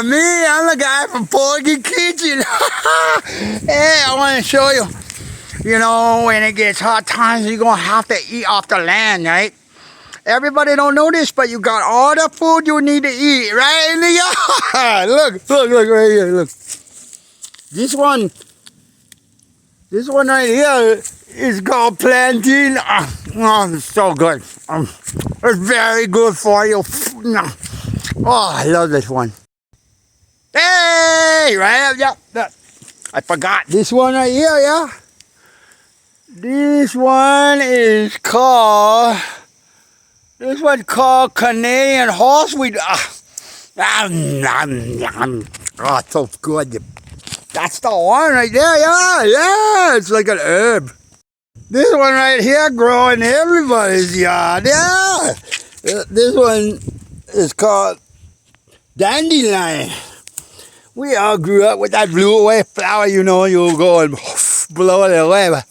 me, I'm the guy from PORTAGEE Kitchen. Hey, I want to show you. You know, when it gets hot times, you're going to have to eat off the land, right? Everybody don't know this, but you got all the food you need to eat right in the yard. Look right here, look. This one right here is called plantain. Oh, it's so good. It's very good for you. Oh, I love this one. Hey, right? Yeah. I forgot this one right here, yeah? This one's called Canadian horseweed. Oh, it's so good. That's the one right there, yeah. It's like an herb. This one right here growing in everybody's yard, yeah. This one is called dandelion. We all grew up with that blue away flower, you know, you go and blow it away.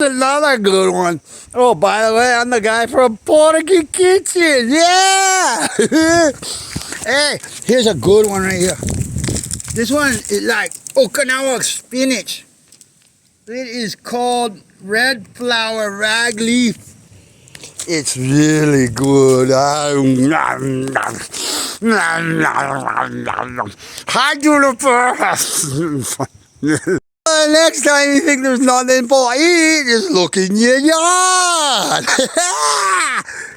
Another good one. Oh, by the way, I'm the guy from PORTAGEE Kitchen. Yeah. Hey, here's a good one right here. This one is like Okinawa spinach. It is called red flower ragleaf. It's really good. Hi, Juniper. Next time you think there's nothing for eat, just look in your yard.